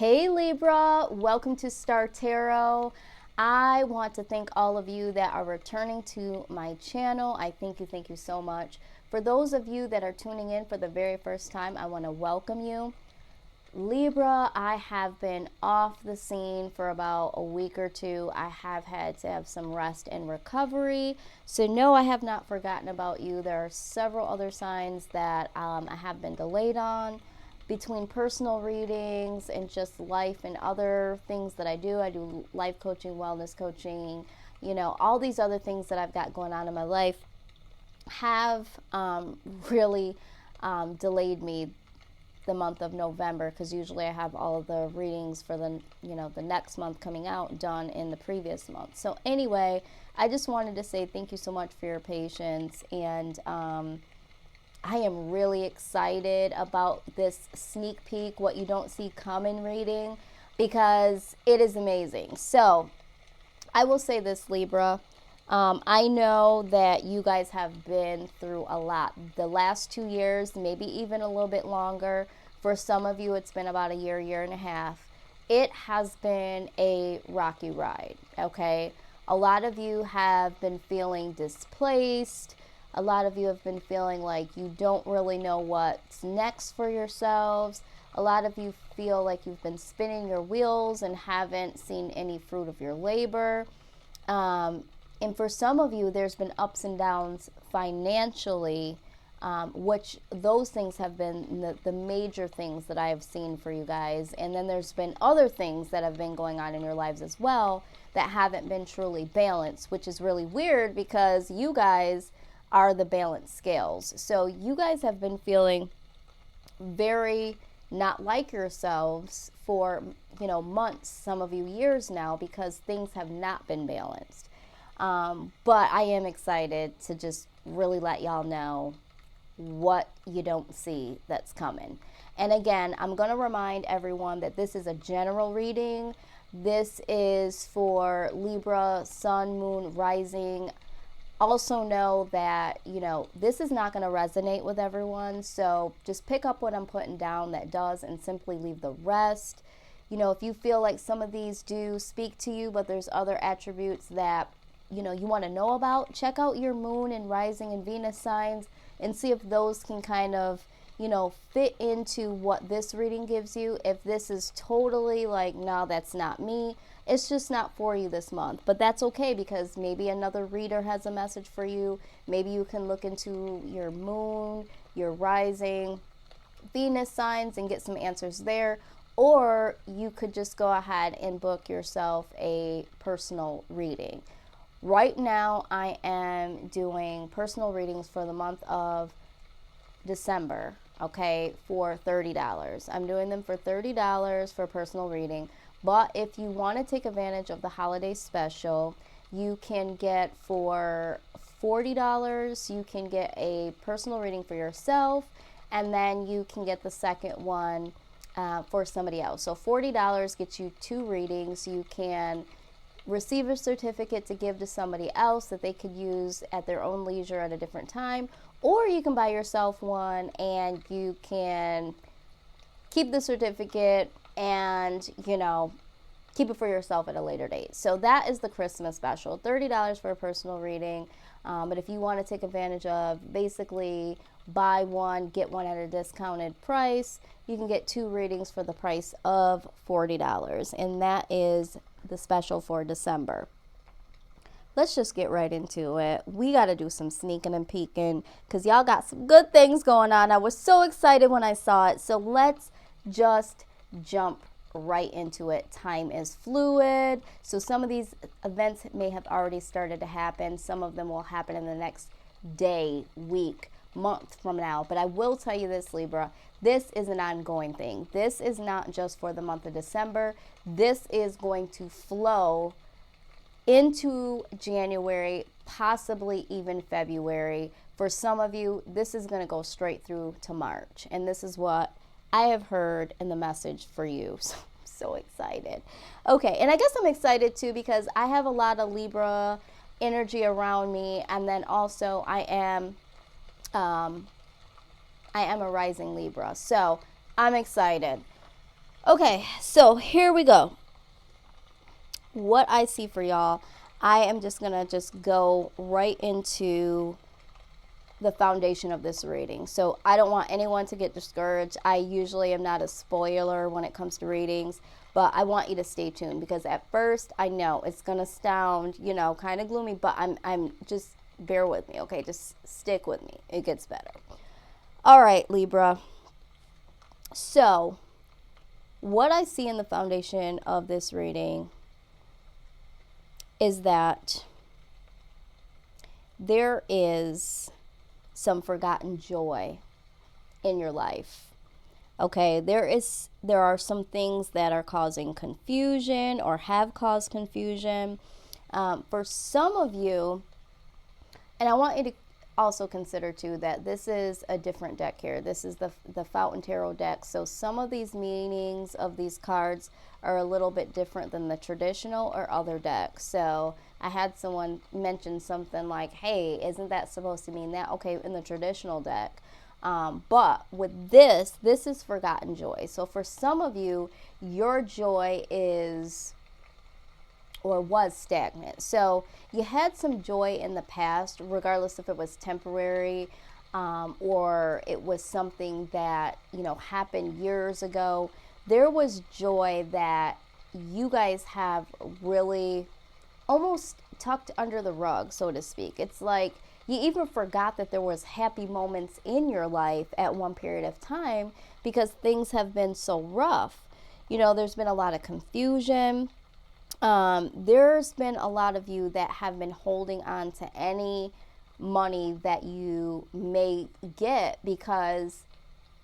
Hey Libra, welcome to Star Tarot. I want to thank all of you that are returning to my channel. I thank you so much. For those of you that are tuning in for the very first time, I want to welcome you. Libra, I have been off the scene for about a week or two. I have had to have some rest and recovery. So no, I have not forgotten about you. There are several other signs that I have been delayed on between personal readings and just life and other things that I do. I do life coaching, wellness coaching, all these other things that I've got going on in my life have really delayed me the month of November, because usually I have all of the readings for the next month coming out done in the previous month. So anyway, I just wanted to say thank you so much for your patience, and I am really excited about this sneak peek, what you don't see coming reading, because it is amazing. So I will say this, Libra. I know that you guys have been through a lot. The last 2 years, maybe even a little bit longer. For some of you, it's been about a year and a half. It has been a rocky ride, okay? A lot of you have been feeling displaced. A lot of you have been feeling like you don't really know what's next for yourselves. A lot of you feel like you've been spinning your wheels and haven't seen any fruit of your labor. And for some of you, there's been ups and downs financially, which those things have been the major things that I have seen for you guys. And then there's been other things that have been going on in your lives as well that haven't been truly balanced, which is really weird because you guys are the balance scales. So you guys have been feeling very not like yourselves for, months, some of you years now, because things have not been balanced. But I am excited to just really let y'all know what you don't see that's coming. And again, I'm going to remind everyone that this is a general reading. This is for Libra, Sun, Moon, Rising. Also know that, this is not going to resonate with everyone. So just pick up what I'm putting down that does and simply leave the rest. If you feel like some of these do speak to you, but there's other attributes that you want to know about, check out your moon and rising and Venus signs and see if those can kind of, fit into what this reading gives you. If this is totally like, no, that's not me, it's just not for you this month. But that's okay, because maybe another reader has a message for you. Maybe you can look into your moon, your rising, Venus signs and get some answers there. Or you could just go ahead and book yourself a personal reading. Right now, I am doing personal readings for the month of December, okay, for $30. I'm doing them for $30 for a personal reading. But if you want to take advantage of the holiday special, you can get for $40, you can get a personal reading for yourself, and then you can get the second one for somebody else. So $40 gets you 2 readings. You can receive a certificate to give to somebody else that they could use at their own leisure at a different time, or you can buy yourself one and you can keep the certificate and keep it for yourself at a later date. So that is the Christmas special, $30 for a personal reading. But if you want to take advantage of basically buy one, get one at a discounted price, you can get 2 readings for the price of $40. And that is the special for December. Let's just get right into it. We got to do some sneaking and peeking because y'all got some good things going on. I was so excited when I saw it. So let's just jump right into it. Time is fluid. So some of these events may have already started to happen. Some of them will happen in the next day, week, month from now. But I will tell you this, Libra, this is an ongoing thing. This is not just for the month of December. This is going to flow into January, possibly even February. For some of you, this is going to go straight through to March. And this is what I have heard in the message for you. So I'm so excited. Okay, and I guess I'm excited too because I have a lot of Libra energy around me, and then also I am a rising Libra. So I'm excited. Okay, so here we go. What I see for y'all, I am just going to just go right into the foundation of this reading. So I don't want anyone to get discouraged. I usually am not a spoiler when it comes to readings, but I want you to stay tuned, because at first I know it's going to sound, kind of gloomy, but I'm just bear with me, okay? Just stick with me. It gets better. All right, Libra. So, what I see in the foundation of this reading is that there is some forgotten joy in your life. Okay, there are some things that are causing confusion or have caused confusion. For some of you, and I want you to also consider too that this is a different deck here. This is the Fountain Tarot deck. So some of these meanings of these cards are a little bit different than the traditional or other decks. So I had someone mention something like, hey, isn't that supposed to mean that? Okay, in the traditional deck. But with this is forgotten joy. So for some of you, your joy is or was stagnant. So you had some joy in the past, regardless if it was temporary or it was something that, happened years ago. There was joy that you guys have really almost tucked under the rug, so to speak. It's like you even forgot that there was happy moments in your life at one period of time because things have been so rough. There's been a lot of confusion. There's been a lot of you that have been holding on to any money that you may get, because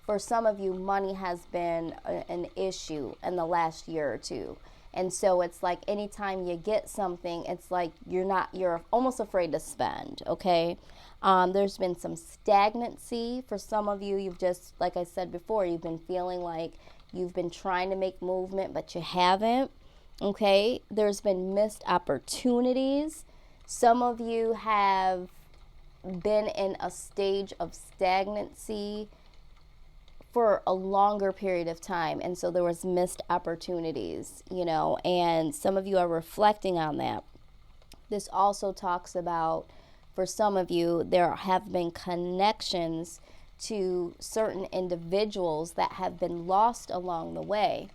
for some of you, money has been an issue in the last year or two. And so it's like anytime you get something, it's like you're almost afraid to spend, okay? There's been some stagnancy for some of you. You've just, like I said before, you've been feeling like you've been trying to make movement, but you haven't. Okay, there's been missed opportunities. Some of you have been in a stage of stagnancy for a longer period of time, and so there was missed opportunities, and some of you are reflecting on that. This also talks about, for some of you, there have been connections to certain individuals that have been lost along the way.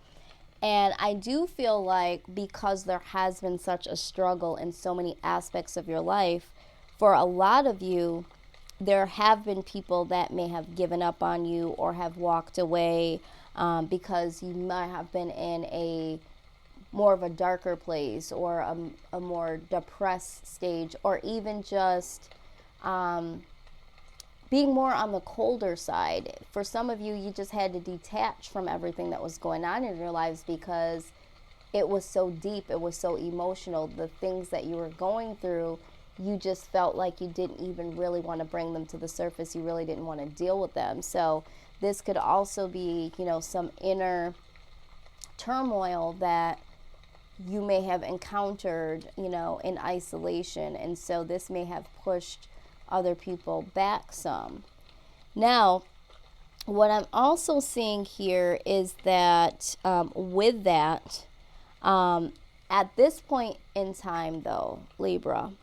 And I do feel like because there has been such a struggle in so many aspects of your life, for a lot of you, there have been people that may have given up on you or have walked away because you might have been in a more of a darker place or a more depressed stage, or even just being more on the colder side. For some of you, you just had to detach from everything that was going on in your lives because it was so deep, it was so emotional. The things that you were going through, you just felt like you didn't even really want to bring them to the surface. You really didn't want to deal with them. So this could also be, some inner turmoil that you may have encountered, in isolation. And so this may have pushed other people back some. Now, what I'm also seeing here is that with that, at this point in time, though, Libra,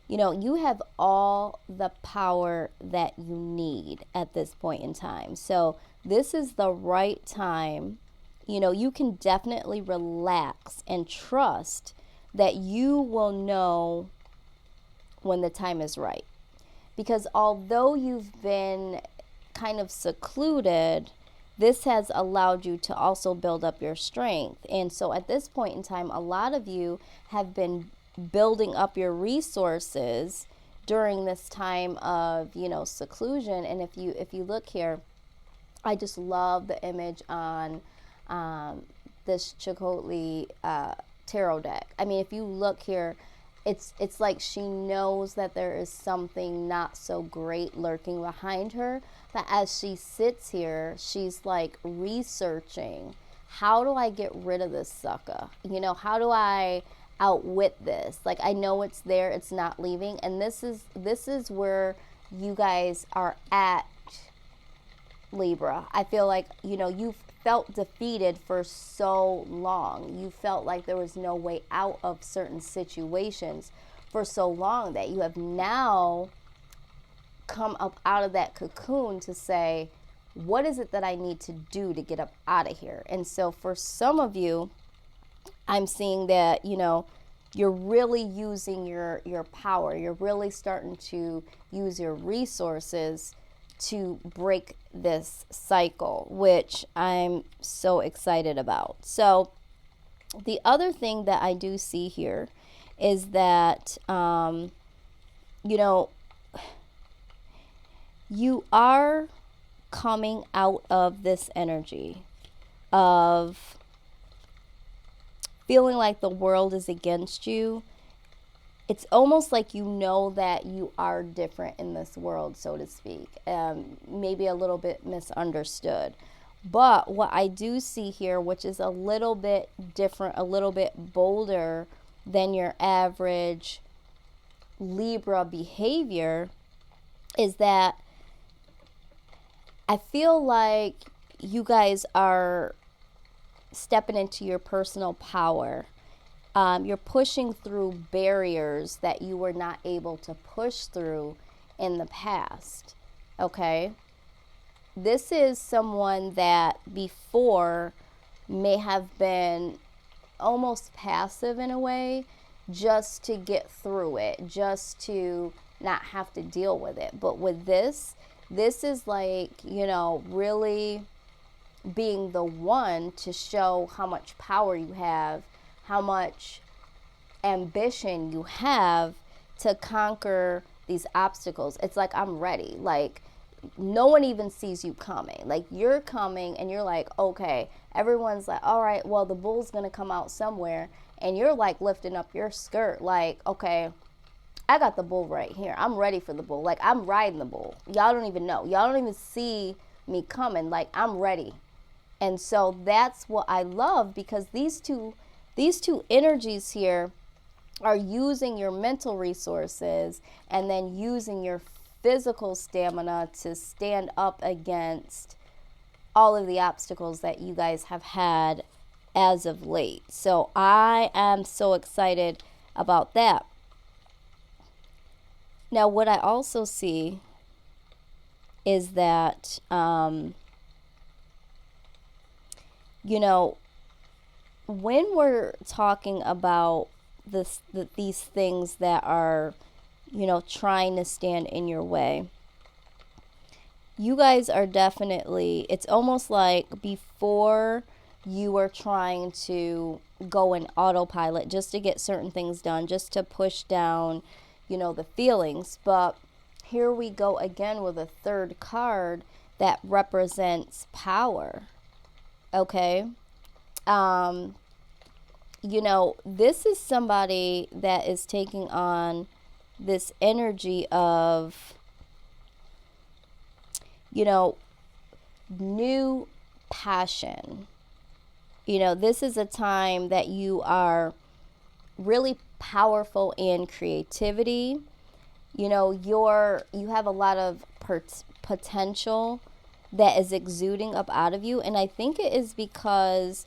you have all the power that you need at this point in time. So this is the right time. You can definitely relax and trust that you will know when the time is right. Because although you've been kind of secluded, this has allowed you to also build up your strength. And so at this point in time, a lot of you have been building up your resources during this time of, seclusion. And if you look here, I just love the image on this Chakotay tarot deck. I mean, if you look here, it's like she knows that there is something not so great lurking behind her. But as she sits here, she's like researching, how do I get rid of this sucker? How do I outwit this? Like, I know it's there, it's not leaving. And this is where you guys are at Libra. I feel like, you've felt defeated for so long. You felt like there was no way out of certain situations for so long that you have now come up out of that cocoon to say, what is it that I need to do to get up out of here? And so for some of you, I'm seeing that, you're really using your power. You're really starting to use your resources to break this cycle, which I'm so excited about. So the other thing that I do see here is that, you are coming out of this energy of feeling like the world is against you. It's almost like that you are different in this world, so to speak. Maybe a little bit misunderstood. But what I do see here, which is a little bit different, a little bit bolder than your average Libra behavior, is that I feel like you guys are stepping into your personal power. You're pushing through barriers that you were not able to push through in the past. Okay? This is someone that before may have been almost passive in a way, just to get through it, just to not have to deal with it. But with this is like, really being the one to show how much power you have, how much ambition you have to conquer these obstacles. It's like, I'm ready. Like, no one even sees you coming. Like, you're coming and you're like, okay, everyone's like, all right, well, the bull's gonna come out somewhere, and you're like lifting up your skirt like, okay, I got the bull right here. I'm ready for the bull. Like, I'm riding the bull. Y'all don't even know. Y'all don't even see me coming. Like, I'm ready. And so that's what I love, because these two energies here are using your mental resources and then using your physical stamina to stand up against all of the obstacles that you guys have had as of late. So I am so excited about that. Now, what I also see is that, when we're talking about these things that are, trying to stand in your way, you guys are definitely, it's almost like before you were trying to go in autopilot just to get certain things done, just to push down, the feelings. But here we go again with a third card that represents power. Okay? This is somebody that is taking on this energy of, new passion. This is a time that you are really powerful in creativity. You have a lot of potential that is exuding up out of you. And I think it is because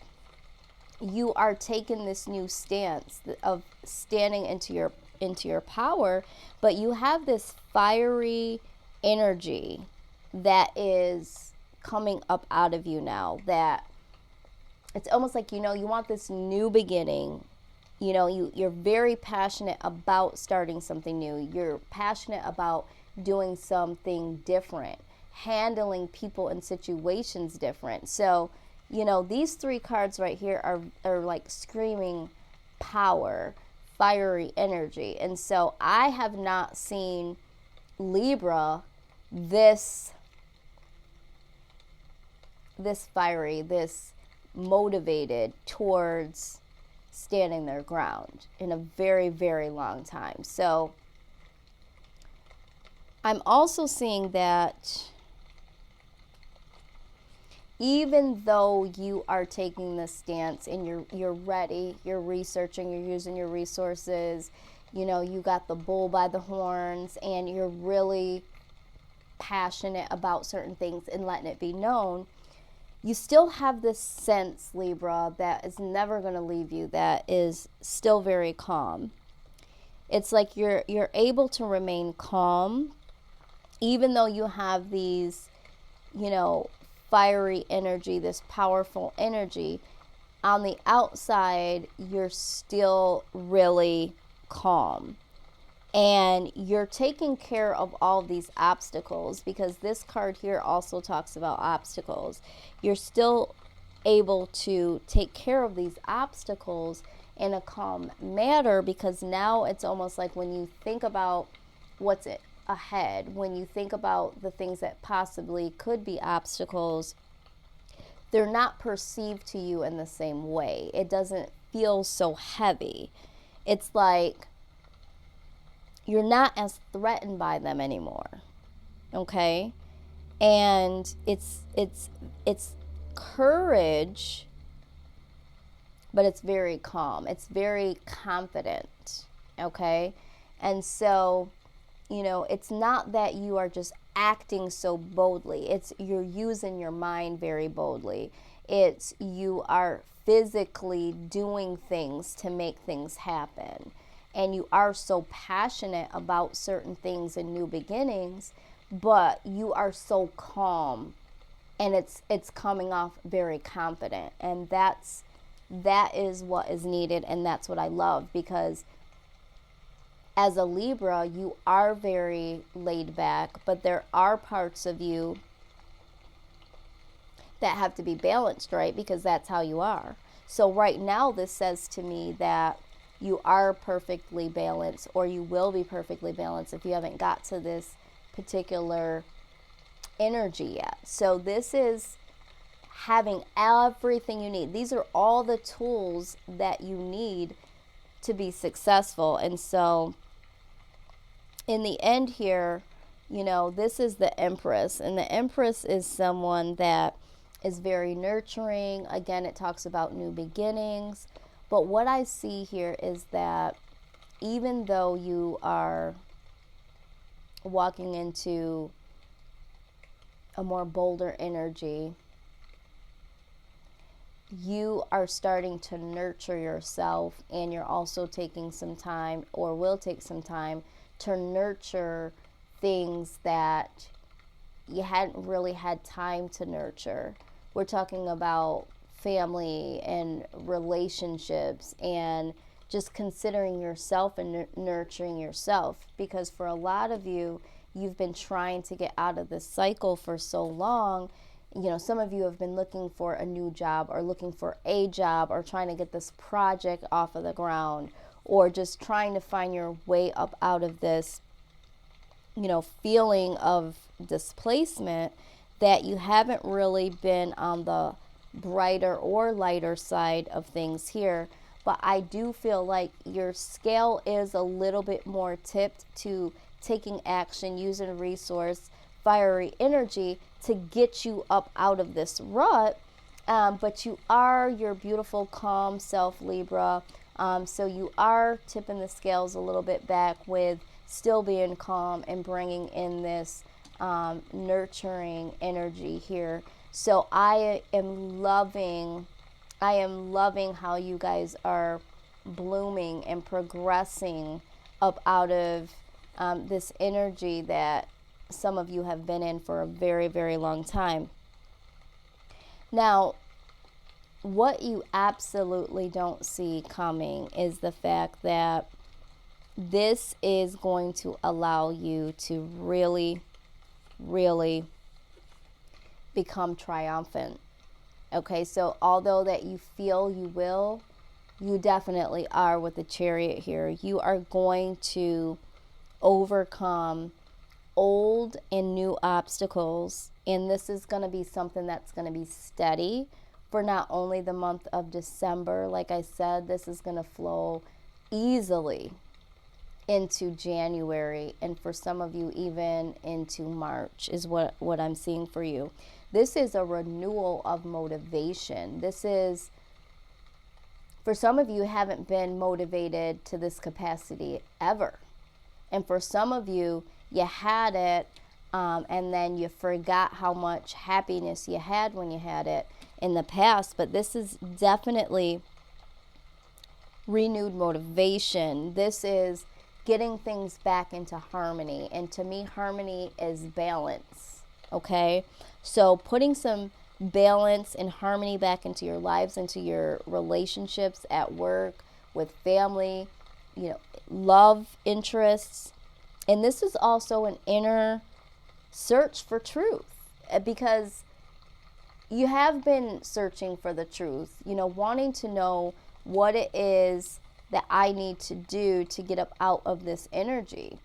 you are taking this new stance of standing into your power, but you have this fiery energy that is coming up out of you now, that it's almost like, you want this new beginning. You're very passionate about starting something new. You're passionate about doing something different, handling people and situations different. So, these three cards right here are like screaming power, fiery energy. And so I have not seen Libra this fiery, this motivated towards standing their ground in a very, very long time. So I'm also seeing that even though you are taking this stance and you're ready, you're researching, you're using your resources, you got the bull by the horns, and you're really passionate about certain things and letting it be known, you still have this sense, Libra, that is never going to leave you, that is still very calm. It's like you're able to remain calm, even though you have these, fiery energy, this powerful energy. On the outside, you're still really calm. And you're taking care of all these obstacles, because this card here also talks about obstacles. You're still able to take care of these obstacles in a calm manner, because now it's almost like when you think about what's ahead, when you think about the things that possibly could be obstacles, they're not perceived to you in the same way. It doesn't feel so heavy. It's like you're not as threatened by them anymore. Okay? And it's courage, but it's very calm. It's very confident. Okay? And so, it's not that you are just acting so boldly. It's you're using your mind very boldly. It's you are physically doing things to make things happen. And you are so passionate about certain things and new beginnings, but you are so calm, and it's coming off very confident. And that is what is needed, and that's what I love, because as a Libra, you are very laid back, but there are parts of you that have to be balanced, right? Because that's how you are. So right now, this says to me that you are perfectly balanced, or you will be perfectly balanced if you haven't got to this particular energy yet. So this is having everything you need. These are all the tools that you need to be successful. And so in the end here, this is the Empress, and the Empress is someone that is very nurturing. Again, it talks about new beginnings. But what I see here is that even though you are walking into a more bolder energy, you are starting to nurture yourself, and you're also taking some time, or will take some time, to nurture things that you hadn't really had time to nurture. We're talking about family and relationships, and just considering yourself and nurturing yourself, because for a lot of you, you've been trying to get out of this cycle for so long. Some of you have been looking for a new job, or looking for a job, or trying to get this project off of the ground, or just trying to find your way up out of this, feeling of displacement, that you haven't really been on the brighter or lighter side of things here. But I do feel like your scale is a little bit more tipped to taking action, using resource, fiery energy to get you up out of this rut. But you are your beautiful, calm self, Libra. So you are tipping the scales a little bit back with still being calm and bringing in this nurturing energy here. So I am loving how you guys are blooming and progressing up out of this energy that some of you have been in for a very, very long time. Now, what you absolutely don't see coming is the fact that this is going to allow you to really, really become triumphant. Okay, so although that you feel you will, you definitely are with the Chariot here. You are going to overcome old and new obstacles, and this is going to be something that's going to be steady for not only the month of December. Like I said, this is going to flow easily into January, and for some of you even into March is what I'm seeing for you. This is a renewal of motivation. This is, for some of you, haven't been motivated to this capacity ever. And for some of you, you had it, and then you forgot how much happiness you had when you had it in the past. But this is definitely renewed motivation. This is getting things back into harmony. And to me, harmony is balance. Okay? So putting some balance and harmony back into your lives, into your relationships at work, with family, love interests. And this is also an inner search for truth, because you have been searching for the truth, wanting to know what it is that I need to do to get up out of this energy,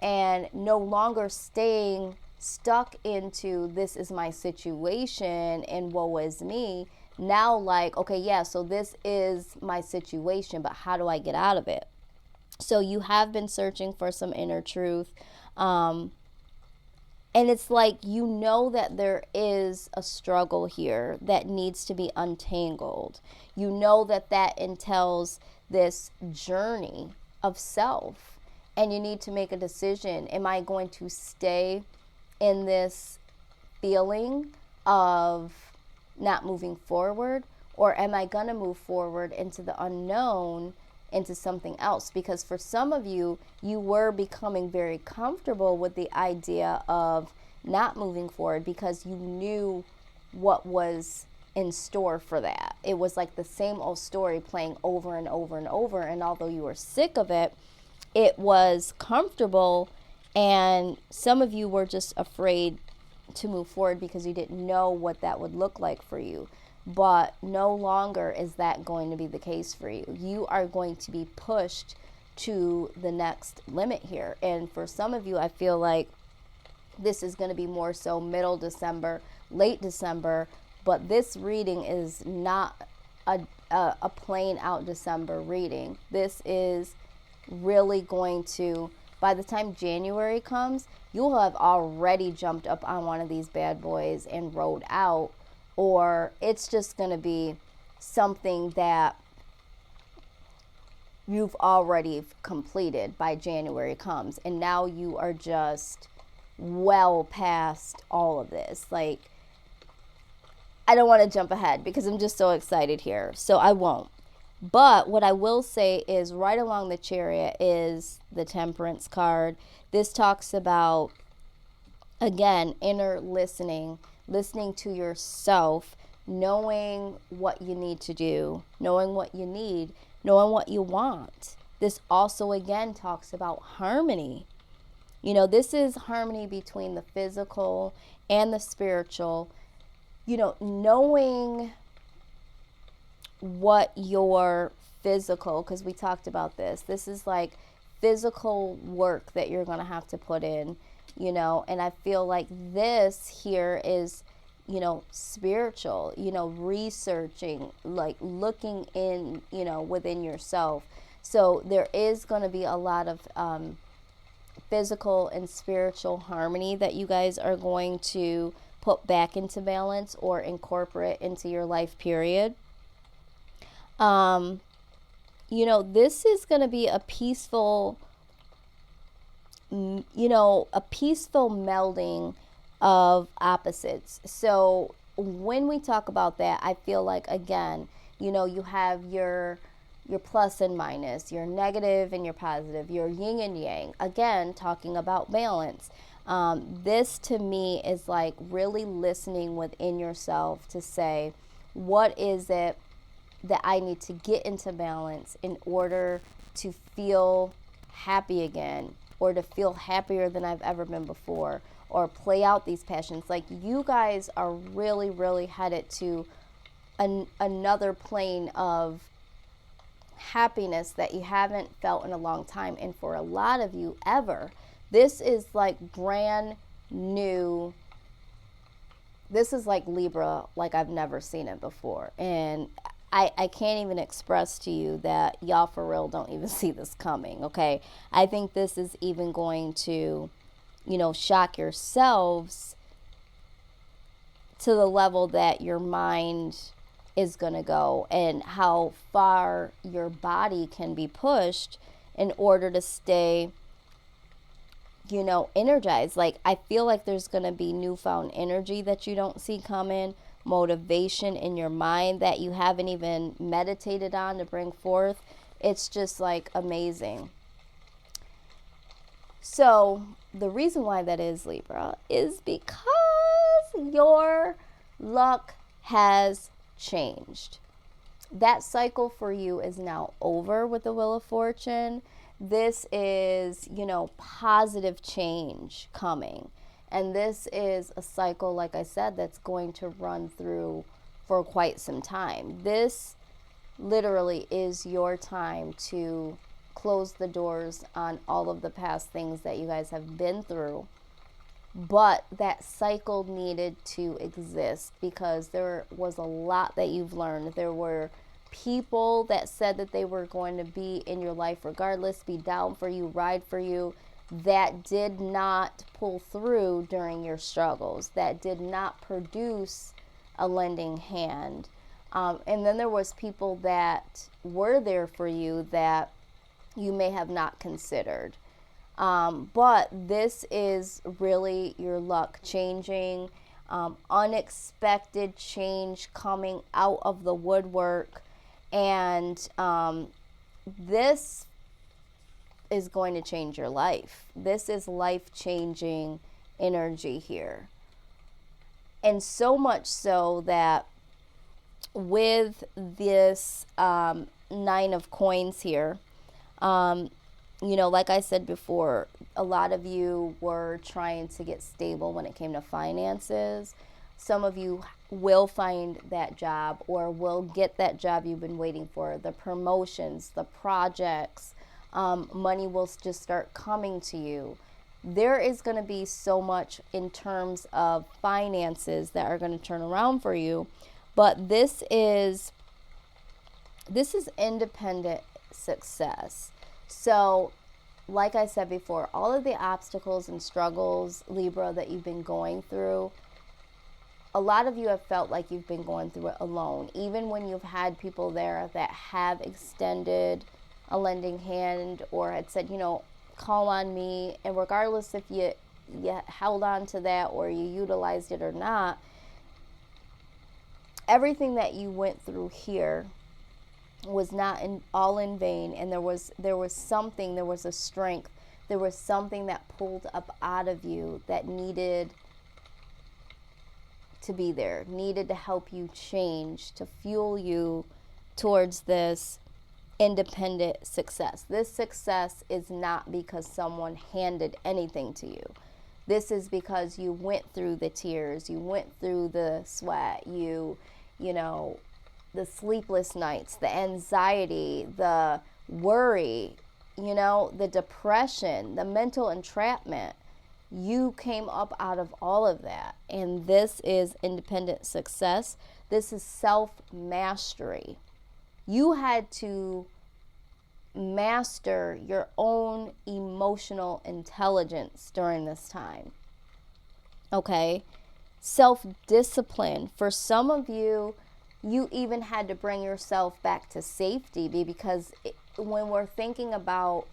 and no longer staying stuck into this is my situation and woe is me. Now, like, okay, yeah, so this is my situation, but how do I get out of it? So you have been searching for some inner truth. And it's like, that there is a struggle here that needs to be untangled. That entails this journey of self. And you need to make a decision. Am I going to stay in this feeling of not moving forward? Or am I going to move forward into the unknown, into something else? Because for some of you, you were becoming very comfortable with the idea of not moving forward because you knew what was in store for that. It was like the same old story playing over and over and over. And although you were sick of it, it was comfortable. And some of you were just afraid to move forward because you didn't know what that would look like for you. But no longer is that going to be the case for you. You are going to be pushed to the next limit here. And for some of you, I feel like this is going to be more so middle December, late December. But this reading is not a plain out December reading. This is really going to, by the time January comes, you'll have already jumped up on one of these bad boys and rode out. Or it's just going to be something that you've already completed by January comes. And now you are just well past all of this. Like, I don't want to jump ahead because I'm just so excited here. So I won't. But what I will say is right along the Chariot is the Temperance card. This talks about, again, inner listening to yourself, knowing what you need to do, knowing what you need, knowing what you want. This also, again, talks about harmony. This is harmony between the physical and the spiritual. Knowing what your physical, because we talked about this. This is like physical work that you're going to have to put in. And I feel like this here is, spiritual, researching, like looking in, within yourself. So there is going to be a lot of physical and spiritual harmony that you guys are going to put back into balance or incorporate into your life period. This is going to be a peaceful melding of opposites. So when we talk about that, I feel like, again, you have your plus and minus, your negative and your positive, your yin and yang, again, talking about balance. This to me is like really listening within yourself to say, what is it that I need to get into balance in order to feel happy again, or to feel happier than I've ever been before, or play out these passions. Like, you guys are really, really headed to another plane of happiness that you haven't felt in a long time. And for a lot of you, ever. This is like brand new. This is like Libra, like I've never seen it before. And I can't even express to you that y'all for real don't even see this coming, okay? I think this is even going to, shock yourselves to the level that your mind is going to go, and how far your body can be pushed in order to stay energized. Like, I feel like there's going to be newfound energy that you don't see coming, motivation in your mind that you haven't even meditated on to bring forth. It's just like amazing. So the reason why that is, Libra, is because your luck has changed. That cycle for you is now over with the Wheel of Fortune. This is, positive change coming. And this is a cycle, like I said, that's going to run through for quite some time. This literally is your time to close the doors on all of the past things that you guys have been through. But that cycle needed to exist because there was a lot that you've learned. There were people that said that they were going to be in your life regardless, be down for you, ride for you, that did not pull through during your struggles, that did not produce a lending hand. And then there was people that were there for you that you may have not considered. But this is really your luck changing, unexpected change coming out of the woodwork. And this is going to change your life. This is life-changing energy here. And so much so that with this 9 of coins here, like I said before, a lot of you were trying to get stable when it came to finances. Some of you will find that job or will get that job you've been waiting for, the promotions, the projects. Money will just start coming to you. There is going to be so much in terms of finances that are going to turn around for you. But this is independent success. So, like I said before, all of the obstacles and struggles, Libra, that you've been going through, a lot of you have felt like you've been going through it alone. Even when you've had people there that have extended a lending hand or had said, call on me. And regardless if you held on to that or you utilized it or not, everything that you went through here was not all in vain. And there was something, there was a strength, there was something that pulled up out of you that needed to be there, needed to help you change, to fuel you towards this independent success. This success is not because someone handed anything to you. This is because you went through the tears, you went through the sweat, the sleepless nights, the anxiety, the worry, the depression, the mental entrapment. You came up out of all of that. And this is independent success. This is self-mastery. You had to master your own emotional intelligence during this time. Okay? Self-discipline. For some of you, you even had to bring yourself back to safety because when we're thinking about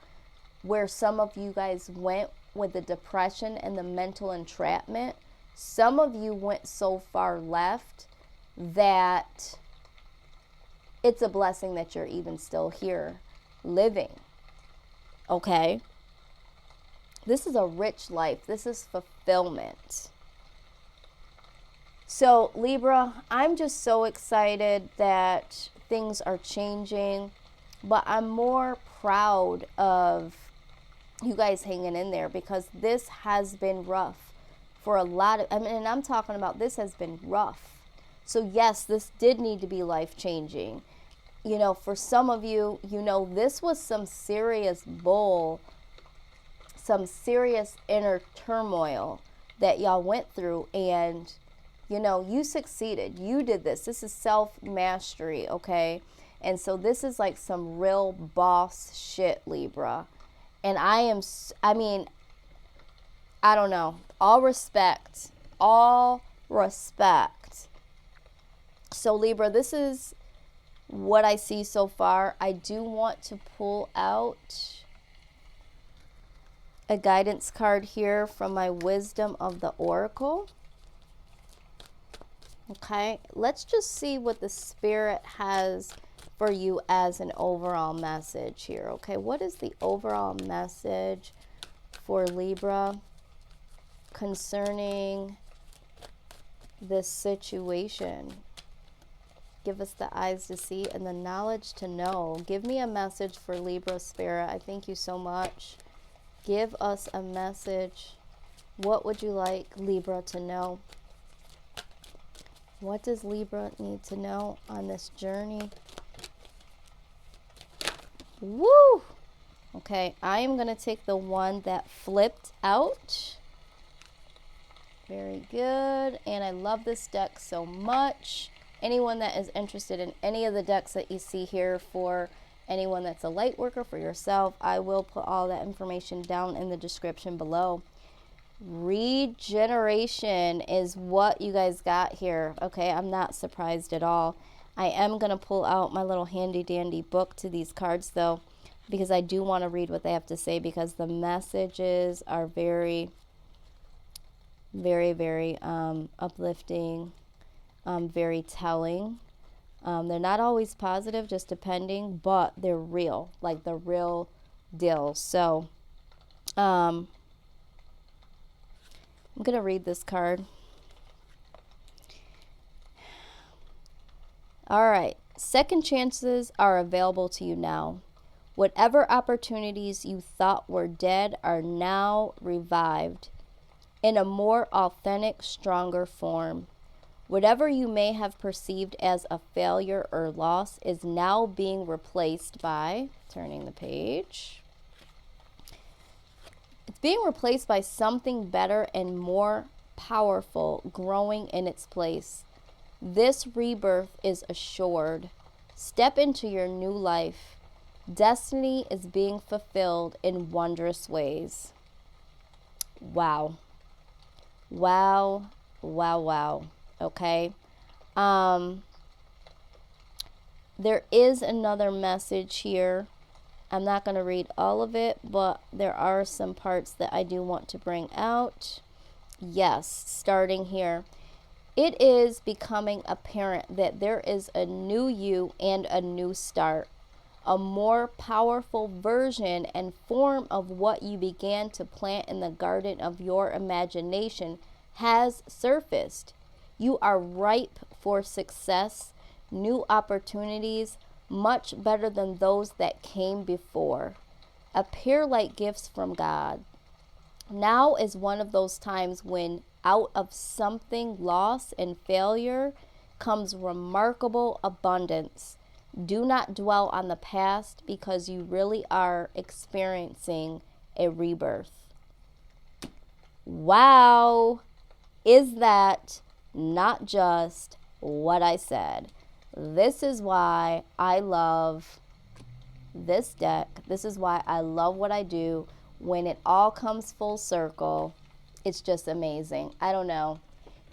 where some of you guys went with the depression and the mental entrapment, some of you went so far left that it's a blessing that you're even still here living. Okay? This is a rich life. This is fulfillment. So, Libra, I'm just so excited that things are changing, but I'm more proud of you guys hanging in there because this has been rough for a lot of, and I'm talking about this has been rough. So yes, this did need to be life-changing. For some of you, this was some serious bull, some serious inner turmoil that y'all went through, and you succeeded. You did this. This is self-mastery, okay? And so this is like some real boss shit, Libra. And I don't know. All respect. So, Libra, this is what I see so far. I do want to pull out a guidance card here from my Wisdom of the Oracle. Okay, let's just see what the Spirit has for you as an overall message here. Okay, what is the overall message for Libra concerning this situation? Give us the eyes to see and the knowledge to know. Give me a message for Libra, Spirit. I thank you so much. Give us a message. What would you like Libra to know? What does Libra need to know on this journey? Woo! Okay, I am going to take the one that flipped out. Very good. And I love this deck so much. Anyone that is interested in any of the decks that you see here, for anyone that's a light worker, for yourself, I will put all that information down in the description below. Regeneration is what you guys got here. Okay, I'm not surprised at all. I am going to pull out my little handy dandy book to these cards though, because I do want to read what they have to say, because the messages are very, very, very uplifting, very telling. They're not always positive, just depending, but they're real, like the real deal. So I'm going to read this card. All right. Second chances are available to you now. Whatever opportunities you thought were dead are now revived in a more authentic, stronger form. Whatever you may have perceived as a failure or loss is now being replaced by, turning the page, it's being replaced by something better and more powerful growing in its place. This rebirth is assured. Step into your new life. Destiny is being fulfilled in wondrous ways. Wow. Wow. Wow, wow. Okay. There is another message here. I'm not going to read all of it, but there are some parts that I do want to bring out. Yes, starting here. It is becoming apparent that there is a new you and a new start. A more powerful version and form of what you began to plant in the garden of your imagination has surfaced. You are ripe for success, new opportunities, much better than those that came before. Appear like gifts from God. Now is one of those times when out of something loss and failure comes remarkable abundance. Do not dwell on the past, because you really are experiencing a rebirth. Wow! Is that not just what I said? This is why I love this deck. This is why I love what I do. When it all comes full circle, it's just amazing. I don't know.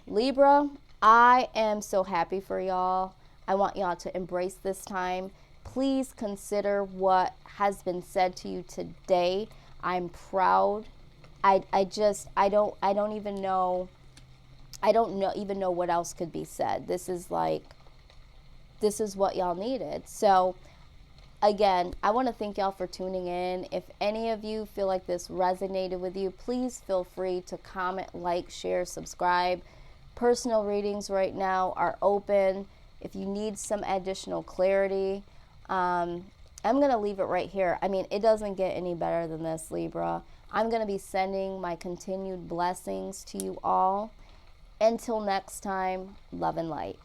Libra, I am so happy for y'all. I want y'all to embrace this time. Please consider what has been said to you today. I'm proud. I don't even know what else could be said. This is what y'all needed. So again, I want to thank y'all for tuning in. If any of you feel like this resonated with you, please feel free to comment, like, share, subscribe. Personal readings right now are open. If you need some additional clarity, I'm going to leave it right here. I mean, it doesn't get any better than this, Libra. I'm going to be sending my continued blessings to you all. Until next time, love and light.